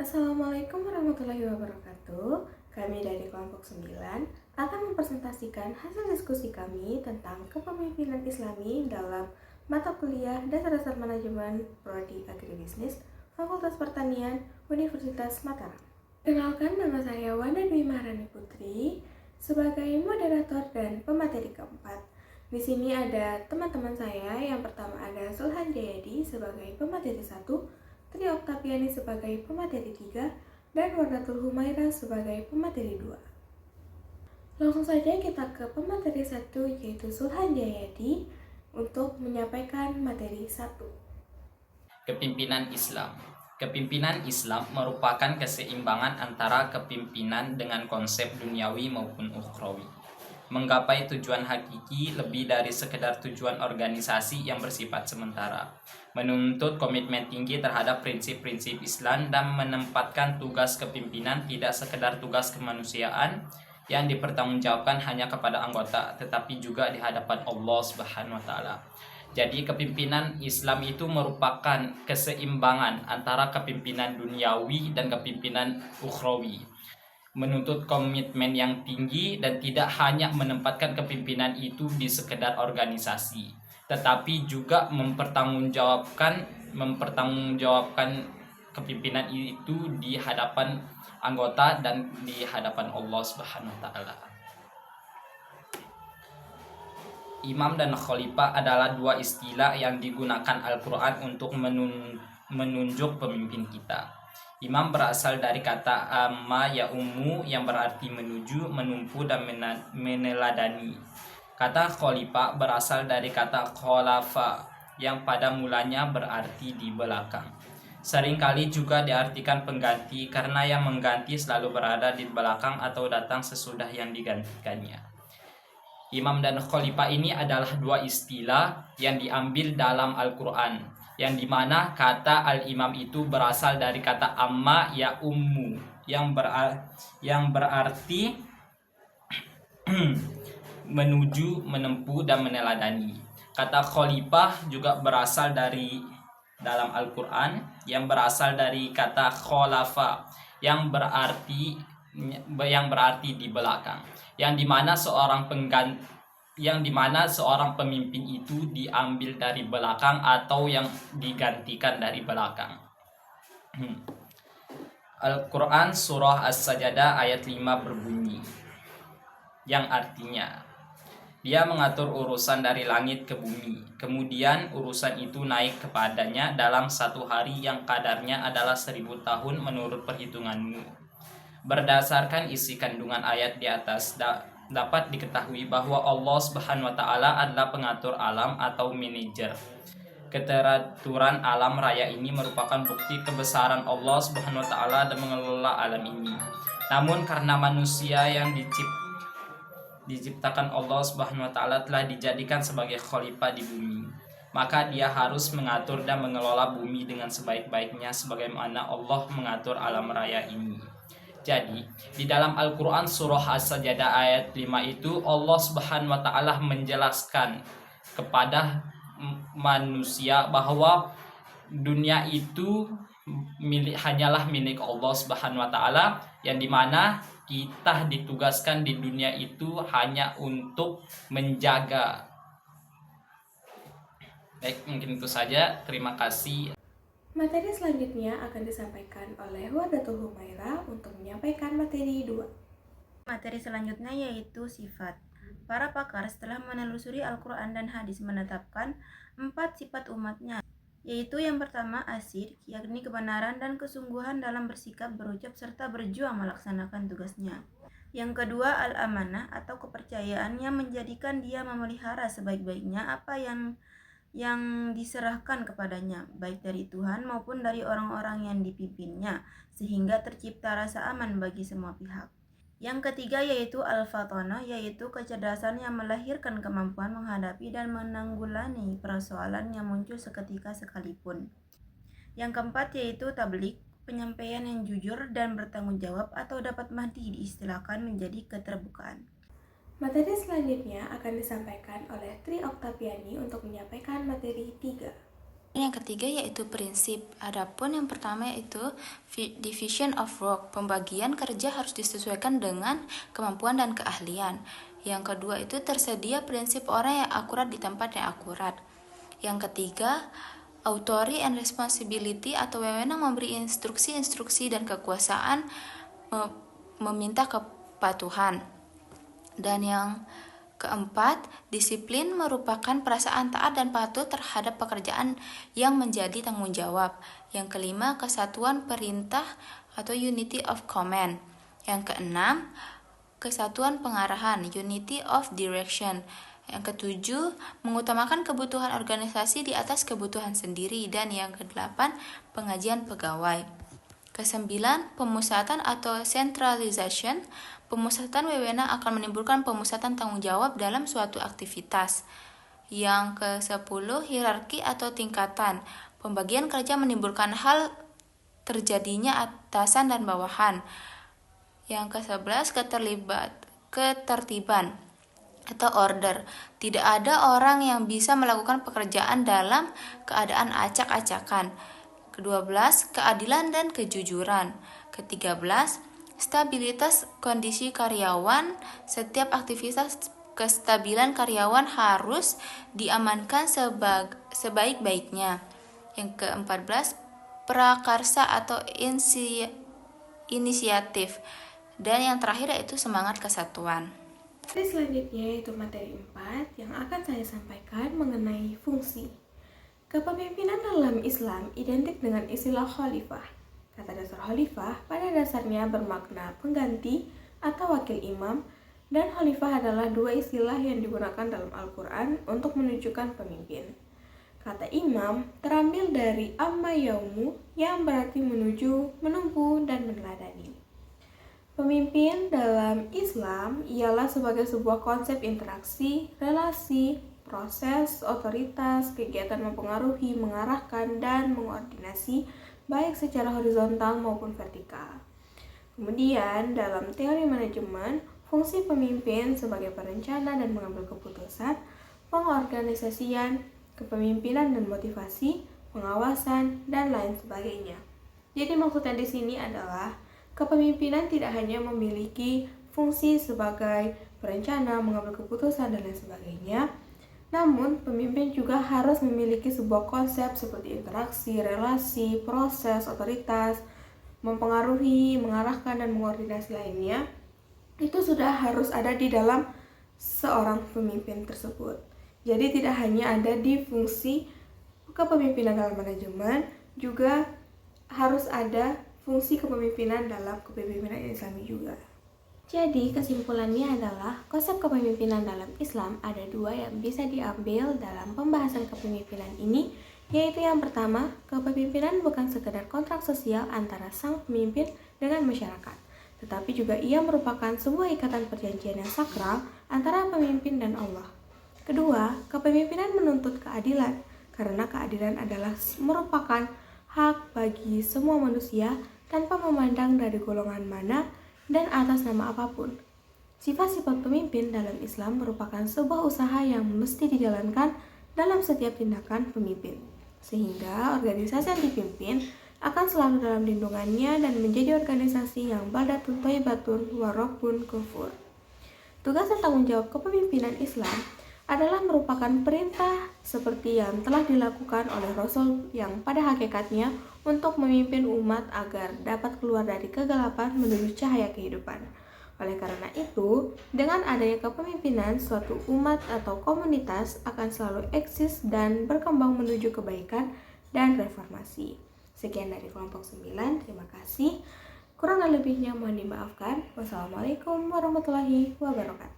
Assalamualaikum warahmatullahi wabarakatuh. Kami dari kelompok 9 akan mempresentasikan hasil diskusi kami tentang kepemimpinan Islami dalam mata kuliah Dasar-Dasar Manajemen Prodi Agribisnis Fakultas Pertanian Universitas Mataram. Kenalkan, nama saya Wanda Dwi Maharani Putri sebagai moderator dan pemateri keempat. Di sini ada teman-teman saya. Yang pertama ada Sulhan Jayadi sebagai pemateri 1, Tri Oktaviani sebagai pemateri 3, dan Wardatul Humaira sebagai pemateri 2. Langsung saja kita ke pemateri 1, yaitu Sulhan Jayadi untuk menyampaikan materi 1. Kepimpinan Islam. Kepimpinan Islam merupakan keseimbangan antara kepimpinan dengan konsep duniawi maupun ukhrawi. Menggapai tujuan hakiki lebih dari sekedar tujuan organisasi yang bersifat sementara. Menuntut komitmen tinggi terhadap prinsip-prinsip Islam dan menempatkan tugas kepimpinan tidak sekedar tugas kemanusiaan yang dipertanggungjawabkan hanya kepada anggota, tetapi juga di hadapan Allah Subhanahu wa taala. Jadi kepimpinan Islam itu merupakan keseimbangan antara kepimpinan duniawi dan kepimpinan ukhrawi. Menuntut komitmen yang tinggi dan tidak hanya menempatkan kepimpinan itu di sekedar organisasi, tetapi juga mempertanggungjawabkan kepimpinan itu di hadapan anggota dan di hadapan Allah Subhanahu wa taala. Imam dan khalifah adalah dua istilah yang digunakan Al-Quran untuk menunjuk pemimpin kita. Imam berasal dari kata amma ya ummu yang berarti menuju, menumpu, dan meneladani. Kata khalifah berasal dari kata khalafa yang pada mulanya berarti di belakang. Seringkali juga diartikan pengganti karena yang mengganti selalu berada di belakang atau datang sesudah yang digantikannya. Imam dan khalifah ini adalah dua istilah yang diambil dalam Al-Quran, yang dimana kata al-imam itu berasal dari kata amma ya ummu yang berarti menuju, menempuh, dan meneladani. Kata khalifah juga berasal dari dalam Al-Quran yang berasal dari kata khalafa yang berarti di belakang, yang dimana seorang pemimpin itu diambil dari belakang atau yang digantikan dari belakang. Al-Quran Surah As-Sajdah ayat 5 berbunyi, yang artinya Dia mengatur urusan dari langit ke bumi, kemudian urusan itu naik kepadanya dalam satu hari yang kadarnya adalah 1000 tahun menurut perhitunganmu. Berdasarkan isi kandungan ayat di atas, dapat diketahui bahwa Allah Subhanahu wa taala adalah pengatur alam atau manajer. Keteraturan alam raya ini merupakan bukti kebesaran Allah Subhanahu wa taala dan mengelola alam ini. Namun karena manusia yang diciptakan Allah Subhanahu wa taala telah dijadikan sebagai khalifah di bumi, maka dia harus mengatur dan mengelola bumi dengan sebaik-baiknya sebagaimana Allah mengatur alam raya ini. Jadi, di dalam Al-Quran Surah As-Sajdah ayat 5 itu Allah Subhanahu wa taala menjelaskan kepada manusia bahwa dunia itu hanyalah milik Allah Subhanahu wa taala, yang dimana kita ditugaskan di dunia itu hanya untuk menjaga. Baik, mungkin itu saja. Terima kasih. Materi selanjutnya akan disampaikan oleh Wardatul Humaira untuk menyampaikan materi 2. Materi selanjutnya yaitu sifat. Para pakar setelah menelusuri Al-Quran dan hadis menetapkan 4 sifat umatnya, yaitu yang pertama asyik, yakni kebenaran dan kesungguhan dalam bersikap, berucap, serta berjuang melaksanakan tugasnya. Yang kedua al-amanah atau kepercayaan yang menjadikan dia memelihara sebaik-baiknya apa yang diserahkan kepadanya, baik dari Tuhan maupun dari orang-orang yang dipimpinnya, sehingga tercipta rasa aman bagi semua pihak. Yang ketiga yaitu al-fatanah, yaitu kecerdasan yang melahirkan kemampuan menghadapi dan menanggulangi persoalan yang muncul seketika sekalipun. Yang keempat yaitu tabligh, penyampaian yang jujur dan bertanggung jawab, atau dapat mahdi diistilahkan menjadi keterbukaan. Materi selanjutnya akan disampaikan oleh Tri Oktaviani untuk menyampaikan materi 3. Yang ketiga yaitu prinsip. Adapun yang pertama yaitu division of work. Pembagian kerja harus disesuaikan dengan kemampuan dan keahlian. Yang kedua itu tersedia prinsip orang yang akurat di tempat yang akurat. Yang ketiga, authority and responsibility atau wewenang memberi instruksi-instruksi dan kekuasaan meminta kepatuhan. Dan yang keempat, disiplin merupakan perasaan taat dan patuh terhadap pekerjaan yang menjadi tanggung jawab. Yang kelima, kesatuan perintah atau unity of command. Yang keenam, kesatuan pengarahan, unity of direction. Yang ketujuh, mengutamakan kebutuhan organisasi di atas kebutuhan sendiri. Dan yang kedelapan, pengajian pegawai. Kesembilan, pemusatan atau centralization. Pemusatan wewenang akan menimbulkan pemusatan tanggung jawab dalam suatu aktivitas. Yang ke-10, hierarki atau tingkatan. Pembagian kerja menimbulkan hal terjadinya atasan dan bawahan. Yang ke-11, ketertiban atau order. Tidak ada orang yang bisa melakukan pekerjaan dalam keadaan acak-acakan. Ke-12, keadilan dan kejujuran. Ke-13, stabilitas kondisi karyawan. Setiap aktivitas kestabilan karyawan harus diamankan sebaik-baiknya. Yang ke-14, prakarsa atau inisiatif. Dan yang terakhir yaitu semangat kesatuan. Materi selanjutnya yaitu materi 4 yang akan saya sampaikan mengenai fungsi. Kepemimpinan dalam Islam identik dengan istilah khalifah. Kata dasar khalifah pada dasarnya bermakna pengganti atau wakil imam, dan khalifah adalah dua istilah yang digunakan dalam Al-Quran untuk menunjukkan pemimpin. Kata imam terambil dari amma yaumu yang berarti menuju, menempuh, dan meneladani. Pemimpin dalam Islam ialah sebagai sebuah konsep interaksi, relasi, proses, otoritas, kegiatan mempengaruhi, mengarahkan, dan mengordinasi baik secara horizontal maupun vertikal. Kemudian dalam teori manajemen, fungsi pemimpin sebagai perencana dan mengambil keputusan, pengorganisasian, kepemimpinan dan motivasi, pengawasan, dan lain sebagainya. Jadi maksudnya di sini adalah kepemimpinan tidak hanya memiliki fungsi sebagai perencana, mengambil keputusan, dan lain sebagainya, namun pemimpin juga harus memiliki sebuah konsep seperti interaksi, relasi, proses, otoritas, mempengaruhi, mengarahkan, dan mengordinasi lainnya. Itu sudah harus ada di dalam seorang pemimpin tersebut. Jadi tidak hanya ada di fungsi kepemimpinan dalam manajemen, juga harus ada fungsi kepemimpinan dalam kepemimpinan Islami juga. Jadi kesimpulannya adalah konsep kepemimpinan dalam Islam ada dua yang bisa diambil dalam pembahasan kepemimpinan ini, yaitu yang pertama, kepemimpinan bukan sekedar kontrak sosial antara sang pemimpin dengan masyarakat, tetapi juga ia merupakan sebuah ikatan perjanjian yang sakral antara pemimpin dan Allah. Kedua, kepemimpinan menuntut keadilan, karena keadilan adalah merupakan hak bagi semua manusia tanpa memandang dari golongan mana dan atas nama apapun. Sifat-sifat pemimpin dalam Islam merupakan sebuah usaha yang mesti dijalankan dalam setiap tindakan pemimpin, sehingga organisasi yang dipimpin akan selalu dalam lindungannya dan menjadi organisasi yang baldatun thayyibatun warabbun ghafur. Tugas dan tanggung jawab kepemimpinan Islam adalah merupakan perintah seperti yang telah dilakukan oleh Rasul yang pada hakikatnya untuk memimpin umat agar dapat keluar dari kegelapan menuju cahaya kehidupan. Oleh karena itu, dengan adanya kepemimpinan, suatu umat atau komunitas akan selalu eksis dan berkembang menuju kebaikan dan reformasi. Sekian dari kelompok 9, terima kasih. Kurang dan lebihnya mohon dimaafkan. Wassalamualaikum warahmatullahi wabarakatuh.